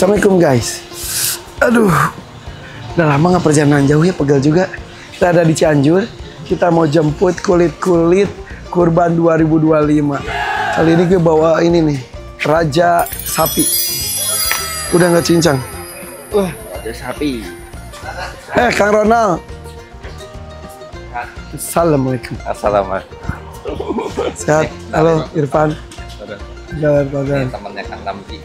Assalamualaikum guys. Aduh, udah lama nggak perjalanan jauh ya, pegel juga. Kita ada di Cianjur. Kita mau jemput kulit-kulit Kurban 2025. Kali ini gue bawa ini nih, Raja Sapi. Udah nggak cincang? Raja Sapi. Kang Ronald. Assalamualaikum. Assalamualaikum. Sehat? Halo Irfan. Jalan. Temennya Kang Tampi.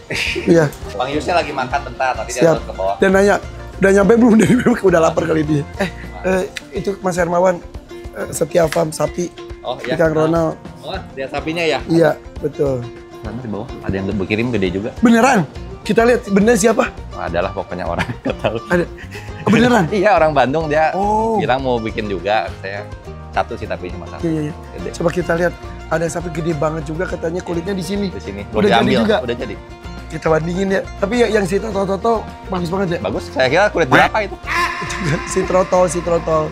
Iya. Bang Yusnya lagi makan bentar, nanti Siap. dia ke bawah. Dan nanya, udah nyampe belum dari Bebek? Udah lapar kali dia. Itu Mas Hermawan, Setia Farm Sapi. Oh Di iya. Kang Ronald. Oh, dia sapinya ya? Iya, betul. Sana di bawah. Ada yang berkirim gede juga. Beneran? Kita lihat bener siapa? Oh, adalah pokoknya orang nggak tahu. Ada. Oh, beneran? Iya, orang Bandung dia Oh. bilang mau bikin juga. Saya satu sih tapi cuma satu. Iya. Gede. Coba kita lihat. Ada sapi gede banget juga, katanya kulitnya di sini. Di sini. Udah jadi juga? Udah jadi. Kita bandingin ya. Tapi yang si Toto bagus banget ya. Bagus. Saya kira kulit berapa itu? si Trotol.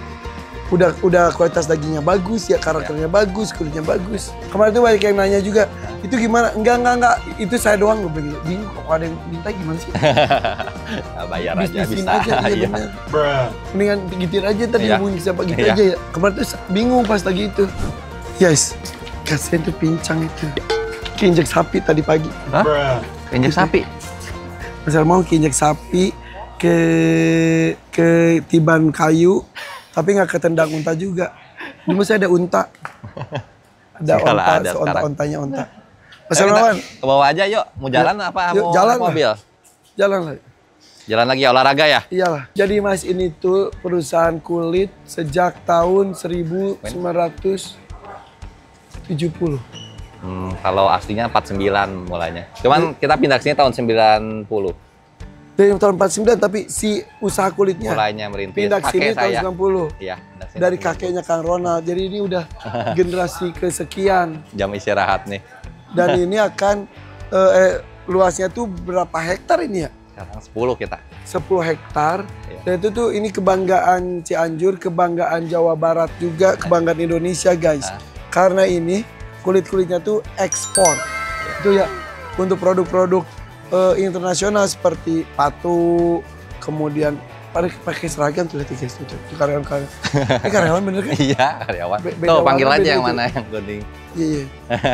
Udah kualitas dagingnya bagus ya, karakternya bagus, kulitnya bagus. Kemarin tuh banyak yang nanya juga, itu gimana? Enggak. Itu saya doang, gue bingung kok ada yang minta gimana sih? Bayar aja Bisnisin bisa. aja, iya bener. Mendingan gituin aja tadi Iya. hubungin siapa gitu Iya. aja ya. Kemarin tuh bingung pas lagi itu. Guys, kasihan tuh pincang itu. Keinjek sapi tadi pagi. Hah? Injek sapi? Misal mau keinjek sapi ke tiban kayu, tapi nggak ketendang unta juga. Ini masih ada unta. Ada Segala unta, ada sekarang. ontanya unta. Mas Ayo kita Hermawan, ke bawah aja yuk. Mau jalan apa Yuk, mau jalan naik lah. mobil? jalan lah. Jalan lagi ya, olahraga ya? Iyalah. Jadi Mas ini tuh perusahaan kulit sejak tahun 1970. Kalau aslinya 49 mulainya. Cuman kita pindah ke sini tahun 90. Dari tahun 49, tapi si usaha kulitnya Mulainya merintis. pindah ke sini Kakek tahun saya. 90. Iya, pindah sini Dari tahun 90. kakeknya Kang Ronald. Jadi ini udah generasi kesekian. Jam istirahat nih. Dan ini akan luasnya tuh berapa hektar ini ya? Sekarang 10 kita. 10 hektar. Iya. Dan itu tuh ini kebanggaan Cianjur, kebanggaan Jawa Barat juga, kebanggaan Indonesia guys. Nah. Karena ini kulit-kulitnya tuh ekspor. Itu ya untuk produk-produk internasional seperti patu, kemudian pakai seragam tuh lihat guys tuh karyawan-karyawan. Ini karyawan bener kan? Iya, karyawan. Beda Tuh, panggil warna, aja beda yang itu. mana yang kuning. Iya.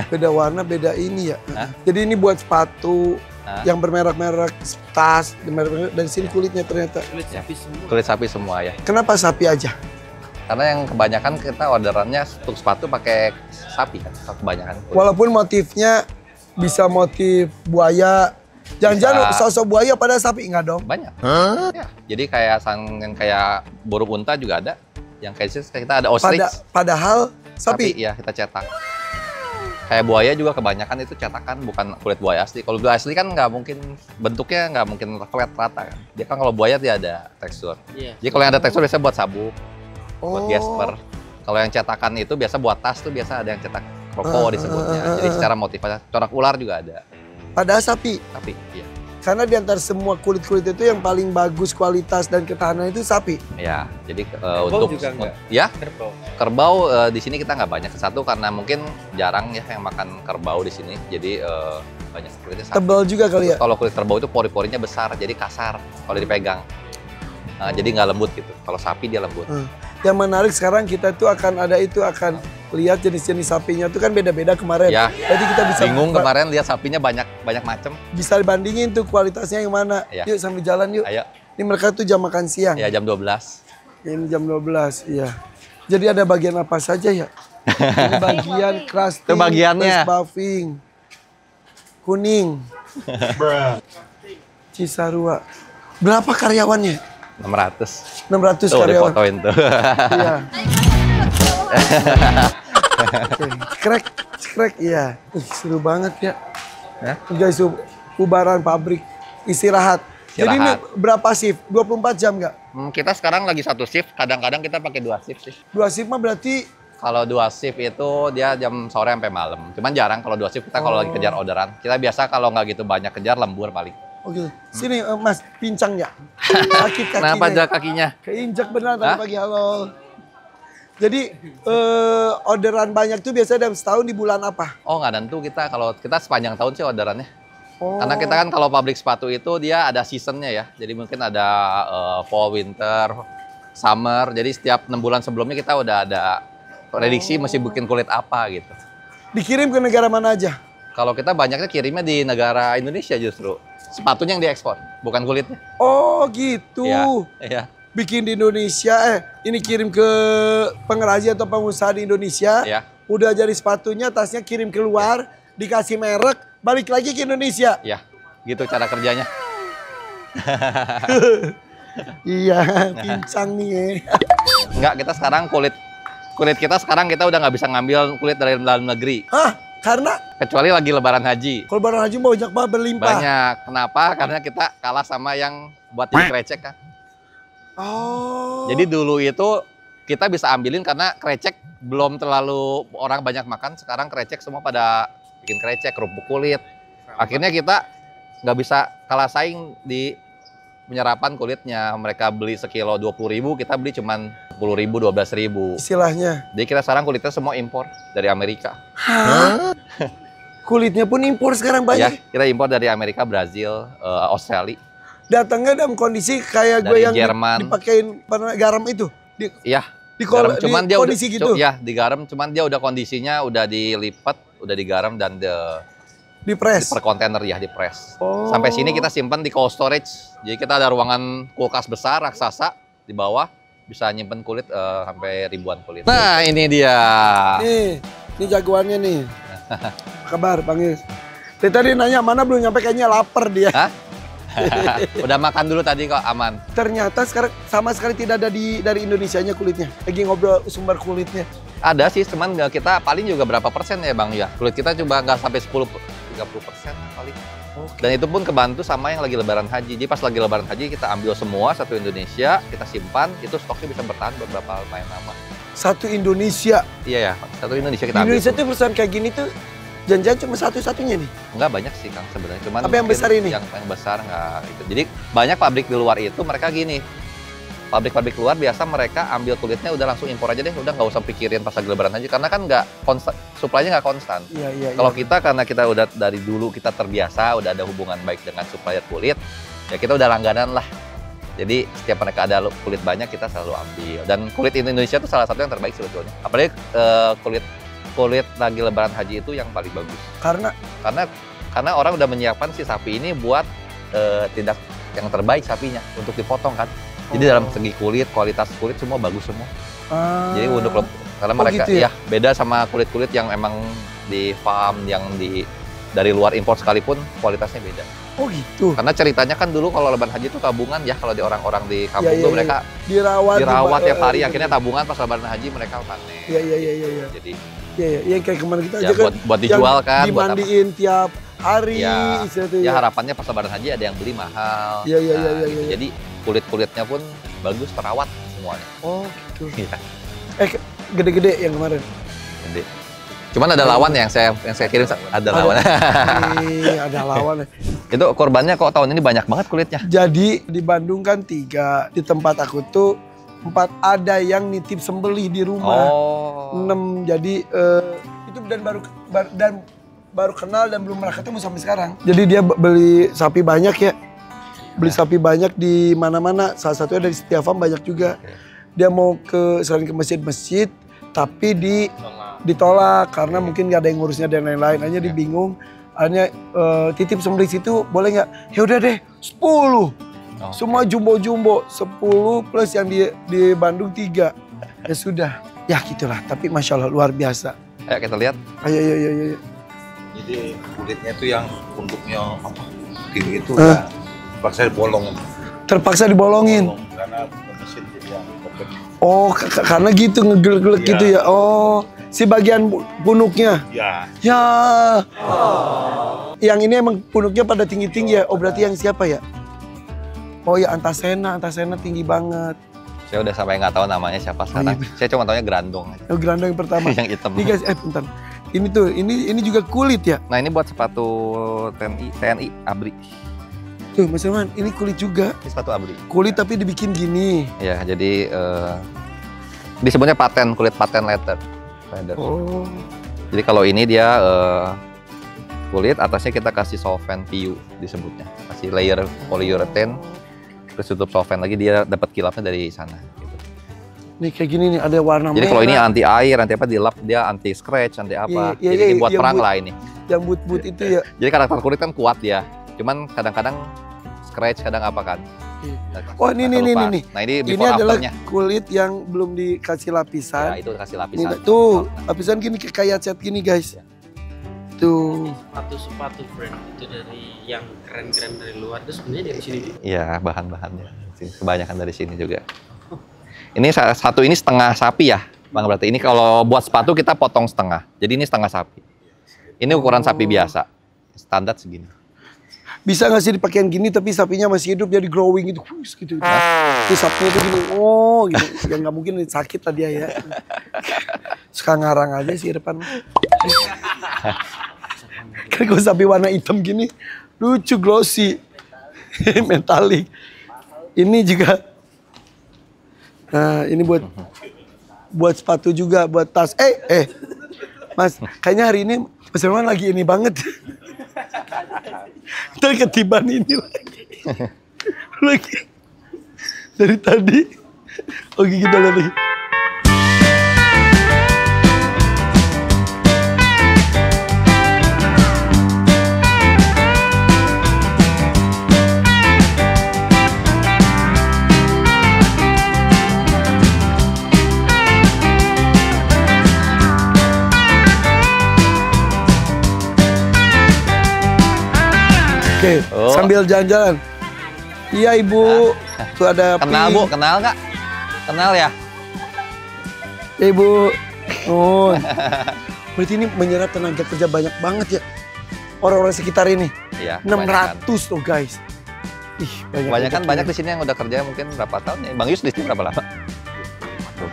Beda warna, beda ini ya. Hah? Jadi ini buat sepatu Hah? yang bermerek-merek, tas, bermerek-merek, dari sini kulitnya ternyata. Kulit sapi semua ya. Kenapa sapi aja? Karena yang kebanyakan kita orderannya untuk sepatu pakai sapi kan, kebanyakan. kulit. Walaupun motifnya bisa motif buaya, jangan-jangan Bisa. sosok buaya pada sapi enggak dong? Banyak. Ya. Jadi kayak yang kayak burung unta juga ada. Yang kayak kita ada ostrich. Padahal sapi. Iya, kita cetak. Kayak buaya juga kebanyakan itu cetakan, bukan kulit buaya asli. Kalau buaya asli kan nggak mungkin, bentuknya nggak mungkin flat rata kan. Dia kan kalau buaya dia ada tekstur. Iya. Jadi kalau yang ada tekstur biasanya buat sabuk, buat Oh. gesper. Kalau yang cetakan itu biasa buat tas tuh biasa ada yang cetak kroko disebutnya. Jadi secara motifnya corak ular juga ada. Padahal sapi. Tapi iya. Karena di antara semua kulit-kulit itu yang paling bagus kualitas dan ketahanan itu sapi. Ya, jadi Kerbau untuk juga enggak? ya Kerbau. kerbau di sini kita nggak banyak. Satu karena mungkin jarang ya yang makan kerbau di sini. Jadi banyak kulitnya sapi. Tebal juga kali ya. Kalau kulit kerbau itu pori-porinya besar, jadi kasar kalau dipegang. Nah, jadi nggak lembut gitu. Kalau sapi dia lembut. Yang menarik sekarang kita tuh akan lihat jenis-jenis sapinya tuh kan beda-beda kemarin. Ya. Jadi kita bisa Bingung kemarin lihat sapinya banyak macam. bisa dibandingin tuh kualitasnya yang mana. Ya. Yuk sambil jalan yuk. Ayo, Ini mereka tuh jam makan siang. ya jam 12. Ini jam 12, iya. Jadi ada bagian apa saja ya? Ini bagian crusting, Itu bagiannya. face buffing, kuning, Cisarua. Berapa karyawannya? 600. 600 Tuh karyawan. difotoin tuh. Iya. Oke. Cekrek, iya. Seru banget ya. Hah? Guys, bubaran pabrik, istirahat. Jadi ini Istirahat. berapa shift? 24 jam nggak? Kita sekarang lagi satu shift, kadang-kadang kita pakai 2 shift sih. 2 shift mah berarti Kalau 2 shift itu dia jam sore sampai malam. Cuman jarang kalau 2 shift kita kalau lagi kejar orderan. Kita biasa kalau nggak gitu banyak kejar lembur paling. oke. Sini Mas, pincang ya? Sakit kakinya. Kenapa aja kakinya? Keinjak beneran tadi Hah? pagi, halo. Jadi orderan banyak tuh biasanya dalam setahun di bulan apa? Oh nggak tentu kita, kalau kita sepanjang tahun sih orderannya. Oh. Karena kita kan kalau pabrik sepatu itu dia ada seasonnya ya. Jadi mungkin ada fall, winter, summer. Jadi setiap 6 bulan sebelumnya kita udah ada prediksi mesti bikin kulit apa gitu. Dikirim ke negara mana aja? Kalau kita banyaknya kirimnya di negara Indonesia justru. Sepatunya yang diekspor, bukan kulitnya. Oh gitu. Iya. Bikin di Indonesia, ini kirim ke pengrajin atau pengusaha di Indonesia. Iya. Udah jadi sepatunya, tasnya kirim keluar, dikasih merek, balik lagi ke Indonesia. Iya, gitu cara kerjanya. Iya, pincang nih ya. Enggak, kita sekarang kulit kita sekarang kita udah nggak bisa ngambil kulit dari dalam negeri. Hah? Karena Kecuali lagi lebaran haji. kalau barang haji banyak banget berlimpah. Banyak. Kenapa? Karena kita kalah sama yang buat jadi krecek kan. Oh. Jadi dulu itu kita bisa ambilin karena krecek belum terlalu orang banyak makan. Sekarang krecek semua pada bikin krecek, kerupuk kulit. Akhirnya kita nggak bisa kalah saing di penyerapan kulitnya. Mereka beli sekilo 20.000, kita beli cuman 10.000, 12.000. Istilahnya. Jadi kita sekarang kulitnya semua impor dari Amerika. Hah? Kulitnya pun impor sekarang Ya, banyak. kita impor dari Amerika, Brazil, Australia. Datangnya dalam kondisi kayak gue Dari yang Jerman. dipakein garam itu. Iya. Di Garam, cuman dia kondisi udah, gitu. ya digaram, cuman dia udah kondisinya udah dilipat, udah digaram dan Di press. per kontainer ya, di press. Oh. Sampai sini kita simpan di cold storage. Jadi kita ada ruangan kulkas besar raksasa di bawah, bisa nyimpen kulit sampai ribuan kulit. Nah, ini dia. Ini jagoannya nih. Kabar Bang Yus. Tadi nanya mana belum nyampe, kayaknya lapar dia. Hah? Udah makan dulu tadi kok, aman. Ternyata sekarang sama sekali tidak ada dari Indonesianya kulitnya. Lagi ngobrol sumber kulitnya. Ada sih, cuman kita paling juga berapa persen ya Bang ya. Kulit kita coba nggak sampai 10-30% paling. Dan itu pun kebantu sama yang lagi lebaran haji. Jadi pas lagi lebaran haji kita ambil semua satu Indonesia, kita simpan, itu stoknya bisa bertahan beberapa lumayan lama. Satu Indonesia. Iya ya, satu Indonesia Di kita ambil. Indonesia tuh perusahaan kayak gini tuh jangan-jangan cuma satu-satunya nih. Enggak banyak sih Kang sebenarnya, cuman Tapi yang mungkin besar ini? Yang besar nggak itu. Jadi banyak pabrik di luar itu mereka gini. Pabrik-pabrik luar biasa mereka ambil kulitnya udah langsung impor aja deh, udah nggak usah pikirin pas lagi lebaran aja karena kan nggak konstan, supply-nya nggak konstan. Iya. Kalau kita karena kita udah dari dulu kita terbiasa, udah ada hubungan baik dengan supplier kulit, ya kita udah langganan lah. Jadi setiap mereka ada kulit banyak kita selalu ambil. Dan kulit Indonesia itu salah satu yang terbaik sebetulnya. Apalagi kulit lagi lebaran haji itu yang paling bagus. Karena orang udah menyiapkan si sapi ini buat tindak yang terbaik sapinya untuk dipotong kan. Jadi dalam segi kulit, kualitas kulit semua bagus semua. Jadi untuk karena mereka gitu ya? ya beda sama kulit-kulit yang emang di farm yang dari luar impor sekalipun kualitasnya beda. Oh gitu. Karena ceritanya kan dulu kalau lebaran haji itu tabungan ya, kalau di orang-orang di kampung Iya, tuh iya, mereka dirawat tiap hari, akhirnya tabungan pas lebaran haji mereka panen. Iya. Jadi Iya, kayak kemarin kita ya aja kan buat dijual yang kan, buat apa? dimandiin tiap hari Ya, itu ya harapannya pas lebaran haji ada yang beli mahal. Iya, gitu. iya. Jadi kulit-kulitnya pun bagus, terawat semuanya. Oh gitu. Iya. Gede-gede yang kemarin. Jadi cuman ada lawan yang saya kirim, ada lawan. Ada lawan. Itu korbannya kok tahun ini banyak banget kulitnya. Jadi di Bandung kan 3, di tempat aku tuh 4, ada yang nitip sembelih di rumah. Oh. 6, jadi itu dan baru kenal dan belum pernah ketemu sampai sekarang. Jadi dia beli sapi banyak ya. Beli sapi banyak di mana-mana, salah satunya dari Setia Farm banyak juga. Dia mau selain ke masjid-masjid, tapi ditolak karena mungkin nggak ada yang ngurusnya dan lain-lain. Hanya dia bingung, hanya titip sembelih situ boleh nggak? Ya udah deh, 10. Semua jumbo-jumbo, 10 plus yang di Bandung 3. Ya sudah, ya gitulah. Tapi Masya Allah luar biasa. Ayo kita lihat. Ayo. Jadi kulitnya itu yang bentuknya apa? Kiri itu ya terpaksa dibolong. Terpaksa dibolongin. Karena mesin jadi yang kopek. Oh, karena gitu ngegelek-gelek gitu ya. Oh, si bagian punuknya. Ya. Ya. Yang ini emang punuknya pada tinggi-tinggi ya. Oh, berarti yang siapa ya? Oh ya, Antasena tinggi banget. Saya udah sampai nggak tahu namanya siapa sekarang. Saya cuma taunya Grandong. Oh, Grandong yang pertama. Yang hitam. Ini guys, bentar. Ini tuh, ini juga kulit ya? Nah ini buat sepatu TNI ABRI. Tuh Mas Irwan, ini kulit juga. Ini sepatu ABRI. Kulit tapi dibikin gini. Ya jadi disebutnya kulit paten leather. Oh. Jadi kalau ini dia kulit, atasnya kita kasih solvent PU disebutnya. Kasih layer polyurethane, terus tutup solvent lagi, dia dapat kilapnya dari sana. Gitu. Nih kayak gini nih, ada warna Jadi merah. kalau ini anti air, anti apa, dilap dia anti scratch, anti apa. Iya, Jadi buat perang but, lah ini. Yang but itu ya. Jadi karakter kulit kan kuat dia. Cuman kadang-kadang scratch, kadang apa kan. Oh ini nih. Nah ini Ini before adalah afternya. kulit yang belum dikasih lapisan. Ya itu kasih Ini, lapisan. tuh lapisan gini kayak cat gini guys. Tuh. Sepatu friend itu dari yang keren-keren dari luar itu sebenarnya dari sini. Iya bahan-bahannya. Kebanyakan dari sini juga. Ini satu ini setengah sapi ya, Bang, berarti ini kalau buat sepatu kita potong setengah. Jadi ini setengah sapi. Ini ukuran sapi biasa. Standar segini. Bisa nggak sih dipakein gini tapi sapinya masih hidup jadi growing gitu, gitu. Terus sapinya itu gini, oh gitu. Ya nggak mungkin sakit lah dia ya. Suka ngarang aja sih depan. Kan kalau sapi warna hitam gini, lucu glossy, metalik. Ini juga, nah ini buat sepatu juga, buat tas. Mas, kayaknya hari ini Mas Herman lagi ini banget. Ntar ketiban ini lagi. Dari tadi. Oke kita lihat lagi. Oke, sambil jalan-jalan. Iya ibu, tuh ada Kenal api. Bu, kenal nggak? Kenal ya? Ibu, oh, berarti ini menyerap tenaga kerja banyak banget ya orang-orang sekitar ini. Iya. 600 tuh guys. Ih, Banyak di sini yang udah kerja mungkin berapa tahun ya? Bang Yus di sini berapa lama?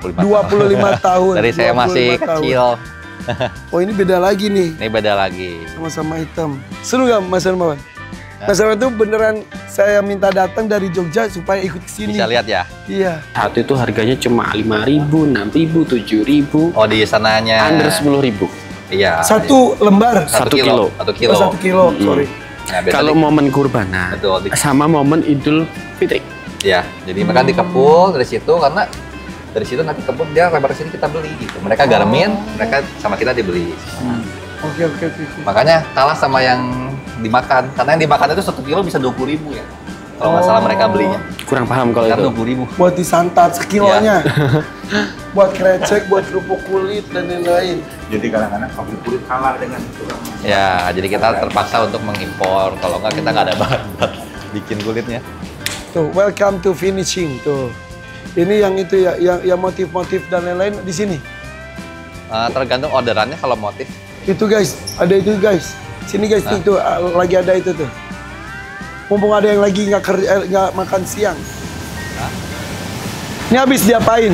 25 tahun. Dari saya 25 masih tahun. kecil. Oh ini beda lagi nih, Ini beda lagi. sama-sama hitam. Seru gak Mas Hermawan? Mas Hermawan tuh beneran saya minta datang dari Jogja supaya ikut kesini. Bisa lihat ya? Iya. Satu itu harganya cuma 5.000, 6.000, 7.000, Oh di sananya. under 10.000. Iya. Satu lembar. 1 1 kilo. kilo. 1 kilo. Oh, 1 kilo, sorry. Nah, biasa Kalau momen kurbanan Betul. sama momen Idul Fitri. Ya, jadi mereka dikepul dari situ karena dari situ nanti kebun dia lebar sini kita beli gitu. Mereka garmin, mereka sama kita dibeli. Oke. Makanya kalah sama yang dimakan. Karena yang dimakan itu 1 kilo bisa 20.000 ya. Kalau nggak salah mereka belinya. Kurang paham kalau Kan itu. 20.000. Buat disantap sekilonya. Buat krecek, buat kerupuk kulit dan lain-lain. Jadi kadang-kadang pabrik kulit kalah dengan itu. Ya, jadi kita terpaksa untuk mengimpor. Kalau nggak kita nggak ada bahan buat bikin kulitnya. Tuh, welcome to finishing tuh. Ini yang itu ya, yang motif-motif dan lain-lain di sini. Tergantung orderannya kalau motif. Itu guys, ada itu guys. Sini guys, tuh, lagi ada itu tuh. Mumpung ada yang lagi nggak makan siang. Ini habis diapain?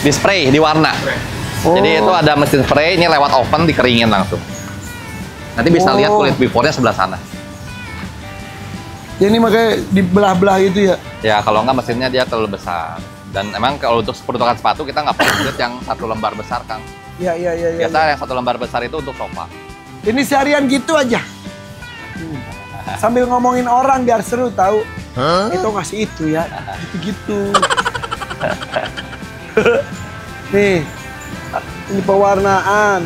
Di spray, di warna. Oh. Jadi itu ada mesin spray, ini lewat oven dikeringin langsung. Nanti bisa lihat kulit before-nya sebelah sana. Ya ini makanya dibelah-belah itu ya. Ya kalau nggak mesinnya dia terlalu besar. Dan emang kalau untuk peruntukan sepatu kita nggak perlu kulit yang 1 lembar besar, Kang. Iya. Biasa yang 1 lembar besar itu untuk sofa. Ini seharian gitu aja. Sambil ngomongin orang biar seru tahu. Itu ngasih itu ya. Gitu-gitu. Nih. Ini pewarnaan.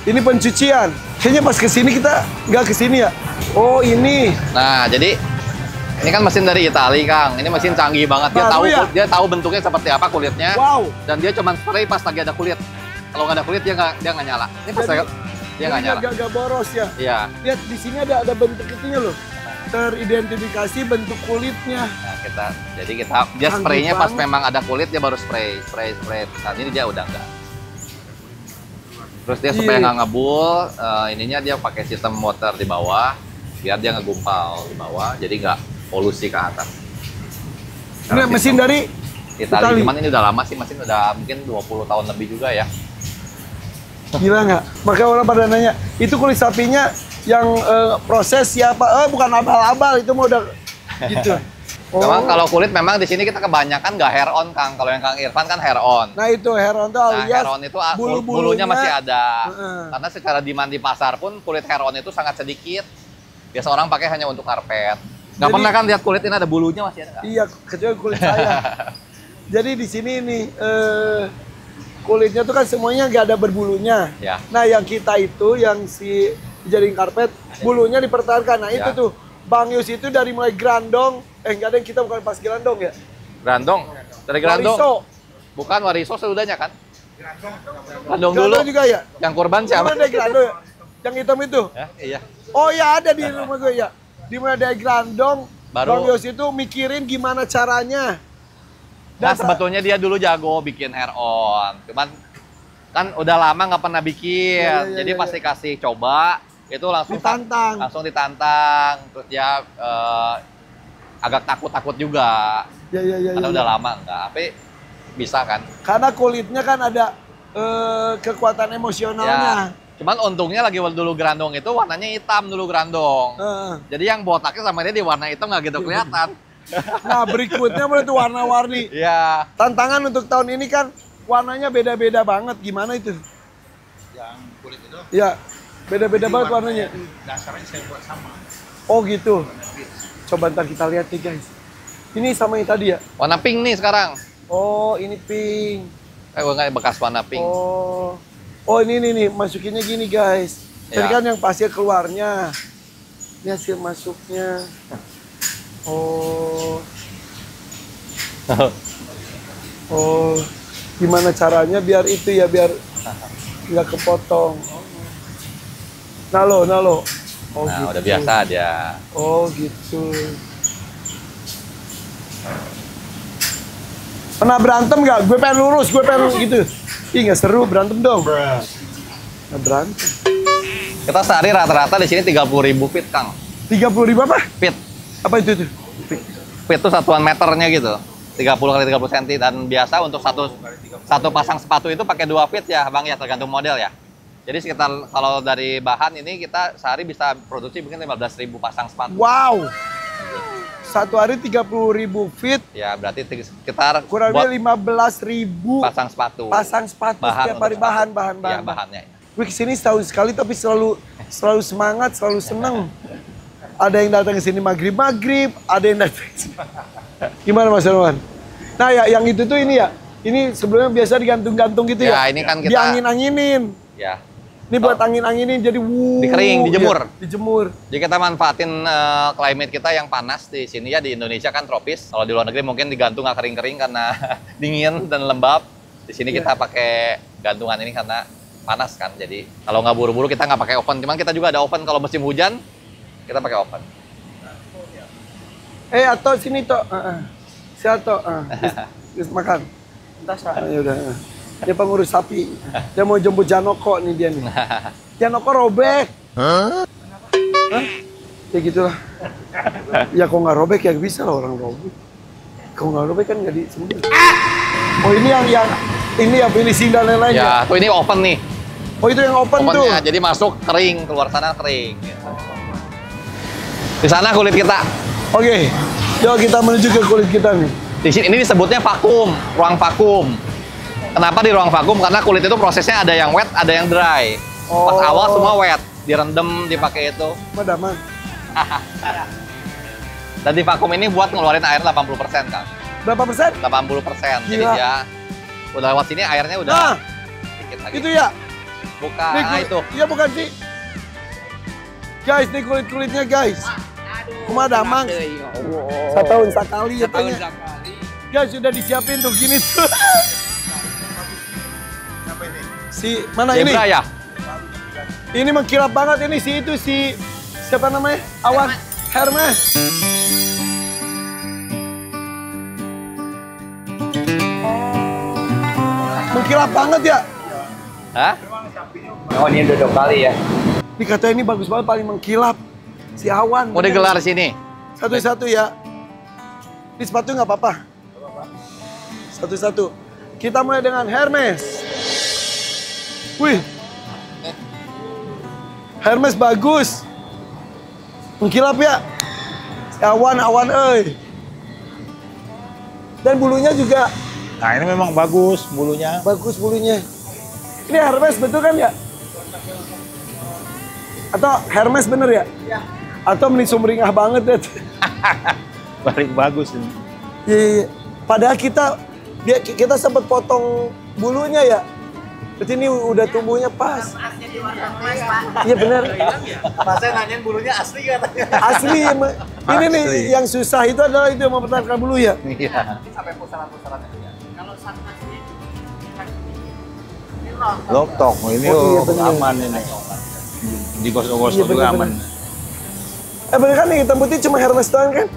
Ini pencucian. Kayaknya pas kesini kita nggak kesini ya. Oh ini. Nah jadi ini kan mesin dari Italia, Kang. Ini mesin canggih banget. Baru Dia ya? tahu bentuknya seperti apa kulitnya. Wow. Dan dia cuma spray pas lagi ada kulit. Kalau nggak ada kulit dia nggak nyala. Ini pas dia nggak nyala. Agak boros ya. Iya. Lihat di sini ada bentuk itunya loh. Teridentifikasi bentuk kulitnya. Nah, dia Canggih spraynya pas banget. memang ada kulit dia baru spray. Saat ini dia udah enggak. Terus dia supaya Iya. nggak ngebul, ininya dia pakai sistem water di bawah, biar dia ngegumpal di bawah, jadi nggak polusi ke atas. Ini mesin dari Italia, Itali. cuman ini udah lama sih, mesin udah mungkin 20 tahun lebih juga ya. Gila nggak? Maka orang pada nanya, itu kulit sapinya yang proses siapa? Bukan abal-abal, itu mau udah gitu. Memang kalau kulit memang di sini kita kebanyakan nggak hair on, Kang. Kalau yang Kang Irfan kan hair on. Nah itu hair on tuh Nah, alias hair on itu bulu-bulunya bulunya masih ada. Heeh. Karena secara demand di pasar pun kulit hair on itu sangat sedikit. Biasa orang pakai hanya untuk karpet. Nggak Jadi- pernah kan lihat kulit ini ada bulunya masih ada nggak? Iya, kecuali kulit saya. Jadi di sini nih kulitnya tuh kan semuanya nggak ada berbulunya. Ya. Nah yang kita itu yang si dijadiin karpet bulunya dipertahankan. Nah itu Ya. tuh Bang Yus itu dari mulai grandong, enggak ada yang kita bukan pas grandong ya. Grandong. Dari grandong. Wariso. Bukan wariso sesudahnya kan? Grandong dulu. Grandong juga ya. Yang kurban siapa? Ada grandong ya? Yang hitam itu. Ya, iya. Oh ya ada di rumah gue ya. Di mulai dari grandong, Baru- Bang Yus itu mikirin gimana caranya. Nah, Dan sebetulnya dia dulu jago bikin hair on. Cuman kan udah lama nggak pernah bikin. Iya, Jadi iya, pasti kasih coba, itu ditantang. langsung ditantang. Terus dia agak takut-takut juga. Ya, ya, ya, Karena ya, udah ya. lama nggak. Tapi bisa kan? Karena kulitnya kan ada kekuatan emosionalnya. Cuman untungnya lagi dulu grandong itu warnanya hitam dulu grandong. Heeh. Jadi yang botaknya sama dia di warna hitam nggak gitu kelihatan. Nah berikutnya mulai tuh warna-warni. Iya. Tantangan untuk tahun ini kan warnanya beda-beda banget. Gimana itu? Yang kulit itu Ya, beda-beda banget warnanya. dasarnya saya buat sama. Oh gitu. Coba ntar kita lihat nih guys. Ini sama yang tadi ya? Warna pink nih sekarang. Oh ini pink. Nggak bekas warna pink. Oh ini nih masukinnya gini guys. Tadi Ya. kan yang pasir keluarnya. Ini hasil masuknya. Oh. Oh. Gimana caranya biar itu ya biar nggak kepotong. Nalo. Oh Nah, gitu. udah biasa dia. Oh gitu. Pernah berantem nggak? Gue pengen lurus, gue pengen gitu. Ih nggak seru berantem dong. Nggak berantem. Kita sehari rata-rata di sini 30.000 feet, Kang. 30.000 apa? Feet. Apa itu? Feet itu satuan meternya gitu. 30 kali 30 cm dan biasa untuk satu pasang sepatu itu pakai 2 feet ya, Bang ya, tergantung model ya. Jadi sekitar kalau dari bahan ini kita sehari bisa produksi mungkin 15.000 pasang sepatu. Wow. Satu hari 30.000 feet, Ya, berarti sekitar kurang buat lebih 15.000 pasang sepatu. pasang sepatu setiap untuk hari sepatu. bahan. Ya, bahannya. Gue kesini setahun sekali tapi selalu semangat, selalu seneng. Ada yang datang ke sini maghrib, ada yang datang ke sini. Gimana Mas Arman? Nah ya, yang itu tuh ini ya, ini sebelumnya biasa digantung-gantung gitu ya. Ya, ini kan kita- diangin-anginin. Ya. Ini buat angin-anginin jadi Dikering, dijemur. Ya, dijemur. Jadi kita manfaatin climate kita yang panas di sini ya, di Indonesia kan tropis. Kalau di luar negeri mungkin digantung nggak kering-kering karena dingin dan lembab. Di sini kita pakai gantungan ini karena panas kan. Jadi kalau nggak buru-buru kita nggak pakai oven. Cuman kita juga ada oven kalau musim hujan kita pakai oven. Atau sini toh. Si Ato. Terus makan. Ya udah. Dia pengurus sapi. Dia mau jemput Janoko nih dia nih. Janoko robek. Hah? Ya gitulah. Ya kok nggak robek ya bisa lah orang robek. Kalau nggak robek kan nggak disembunyi. Oh ini yang ini ya finishing dan lain-lain ya. Ya, tuh ini oven nih. Oh itu yang open tuh. Ovennya jadi masuk kering, keluar sana kering. Di sana kulit kita. Oke. Yuk kita menuju ke kulit kita nih. Di sini ini disebutnya vakum, ruang vakum. Kenapa di ruang vakum? Karena kulit itu prosesnya ada yang wet, ada yang dry. Pas Oh. awal semua wet, direndam, dipakai itu. Madaman. Dan di vakum ini buat ngeluarin air 80% kan. Berapa persen? 80%. Jadi Gila. dia udah lewat sini airnya udah Nah, dikit lagi. itu ya. Bukan, Nih, nah itu. Iya bukan sih. Guys, nih kulit-kulitnya guys. Kumadamang. Setahun sekali ya tanya. Guys, sudah disiapin tuh gini tuh. Si mana ini? Zebra ya? Ini mengkilap banget ini si itu si siapa namanya? Awan Hermes. Mengkilap banget ya. Hah? Oh, ini udah 2 kali ya. Ini katanya ini bagus banget paling mengkilap. Si Awan. Mau digelar sini. Satu-satu ya. Ini sepatu nggak apa-apa. Satu-satu. Kita mulai dengan Hermes. Wih. Hermes bagus. Mengkilap ya. Si Awan, euy. Dan bulunya juga Nah ini memang bagus bulunya. bagus bulunya. Ini Hermes betul kan ya? Atau Hermes bener ya? Iya. Atau meni sumringah banget deh. Balik bagus ini. Iya. Padahal kita sempat potong bulunya ya. Berarti ini udah tumbuhnya pas. Iya benar. Saya nanyain bulunya asli katanya. Asli. Ini nih yang susah itu adalah itu yang mempertahankan bulu ya. Iya. Sampai pusaran-pusarannya. Kalau santasnya itu Lotok, ini Oh, iya, bener. aman ini. Digosok-gosok Iya, juga bener, aman. Bener kan yang hitam putih cuma Hermes doang kan?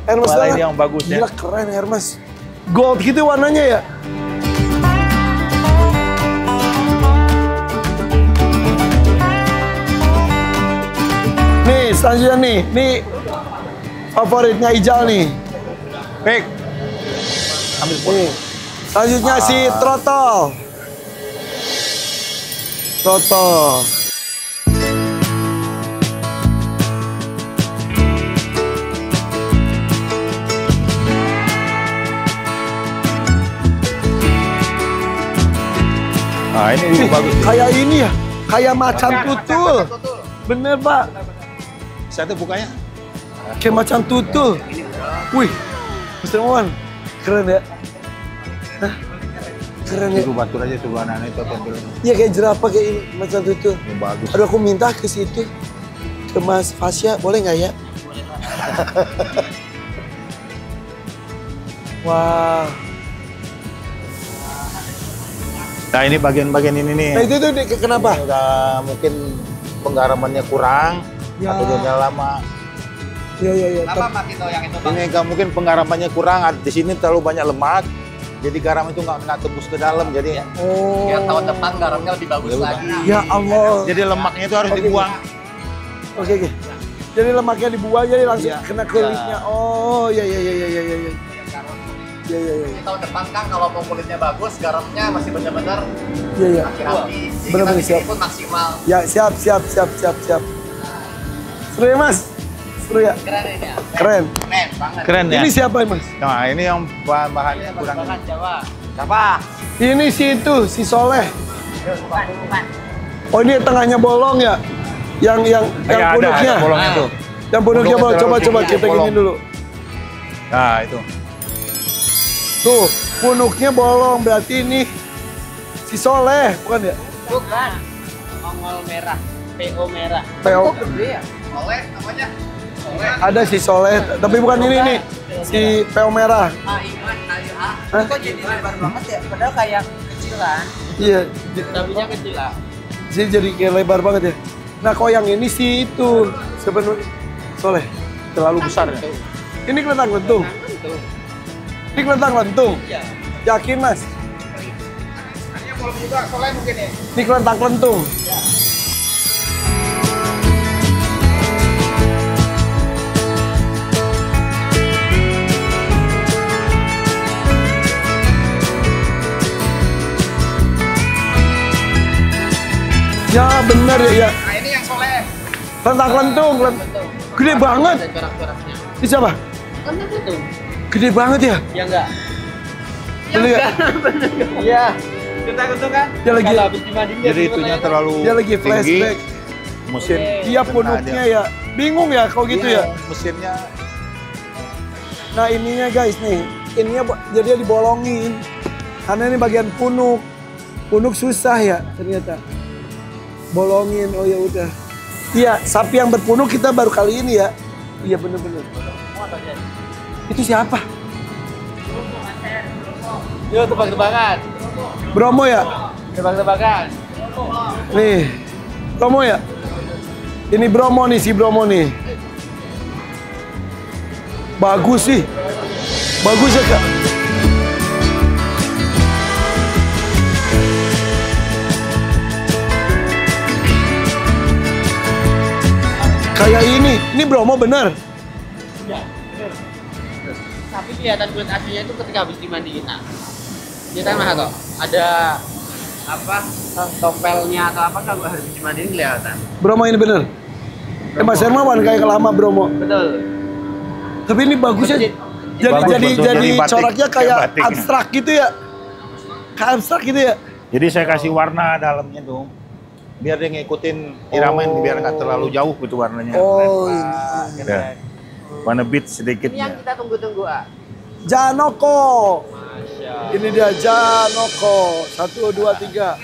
Hermes Malah doang. ini yang bagus ya. Gila keren Hermes. Gold gitu warnanya ya. Nih selanjutnya nih favoritnya Ijal nih. Pek. Ambil Nih. Selanjutnya si Trotol. Trotol. Nah ini juga bagus. Kayak ini ya, kayak macan tutul. Bener Pak, Satu bukanya. kayak macan tutul. Wih, Mr. Wan, keren ya. Hah? Keren ya. Suruh batur aja suruh anak-anak itu tempel. Iya kayak jerapah kayak ini, macan tutul. Ini bagus. Aduh aku minta ke situ, ke Mas Fasya, boleh nggak ya? Wah, Nah ini bagian-bagian ini nih. nah itu tuh kenapa? Ini udah mungkin penggaramannya kurang Ya. atau dia lama. Iya iya iya. Kenapa Pak Tito yang itu Bang? Ini nggak mungkin penggaramannya kurang. Di sini terlalu banyak lemak. Jadi garam itu nggak tembus ke dalam. Jadi Oh. Biar tahun depan garamnya lebih bagus Ya udah. lagi. Ya Allah. jadi lemaknya itu harus Oke, dibuang. Oke oke. Jadi lemaknya dibuang jadi langsung Iya. kena kulitnya. Oh iya iya iya iya iya iya. Iya iya iya. Jadi tahun depan Kang kalau mau kulitnya bagus, garamnya masih benar-benar Iya iya. rapi-rapi. Jadi Benar-benar kita bikin siap. pun maksimal. Ya siap siap siap siap siap. Seru ya Mas? Seru ya? Keren ini ya. Keren. Keren banget. Keren ya. Ini siapa Mas? Nah ini yang bahan-bahannya kurang. Bahan Jawa. Siapa? Ini si itu, si Soleh. Bukan. Oh ini tengahnya bolong ya? Yang Ya, punuknya. ada bolongnya tuh. Yang punuknya bolong. Bolongnya Coba terlalu coba tinggi, kita bolong. gini dulu. Nah itu. Tuh, punuknya bolong berarti ini si Soleh, bukan ya? Bukan. Mongol merah. PO merah. PO. Gede ya? Oleh namanya? Oleh. Ada si Soleh, tapi bukan ini nih. Si PO merah. Iman, A. Hah? Kok jadi lebar banget ya? Padahal kayak kecilan. Iya, Dabinya kecil lah. sih jadi kayak lebar banget ya. Nah, kok yang ini sih itu sebenarnya Soleh terlalu besar ya. Ini kelentang lentung. Tuh. Ini kelentang lentung. Iya. Yakin Mas? Ini bolong juga, Soleh mungkin ya? Ini kelentang lentung. Ya benar ya, ya. Nah ini yang Soleh. Kelentang lentung. Gede banget. Ada corak-coraknya. Ini siapa? Kan itu. Gede banget ya. Ya enggak? Beli ya? Iya. Kita untung kan? Dia lagi- Kalau habis dimandiin Jadi itunya terlalu Dia lagi tinggi. flashback. Mesin. Dia punuknya ya. Bingung ya kalau gitu ya. Mesinnya Nah ininya guys nih, ininya jadi dibolongin. Karena ini bagian punuk. Punuk susah ya ternyata. Bolongin, oh ya udah. Iya, sapi yang berpunuk kita baru kali ini ya. Iya bener-bener. Itu siapa? Yuk tebak-tebakan. Bromo ya? Tebak-tebakan. Nih, Bromo ya? Ini Bromo nih, si Bromo nih. Bagus sih. Bagus ya Kak. Kayak ini Bromo bener. Tapi kelihatan kulit aslinya itu ketika habis dimandiin. Nah, dia kan mah kok ada apa tompelnya atau apa kalau habis dimandiin kelihatan. Bromo ini bener. Mas Hermawan kayak kelama Bromo. Betul. Tapi ini bagus ya. Jadi batik, coraknya kayak batik. abstrak gitu ya. Kayak abstrak gitu ya. Jadi saya kasih warna dalamnya tuh. Biar dia ngikutin irama ini, biar nggak terlalu jauh gitu warnanya. Oh, Ya. Warna beat sedikit. Ini yang kita tunggu-tunggu, ah. Janoko. Masya. Ini dia Janoko. 1, 2, 3.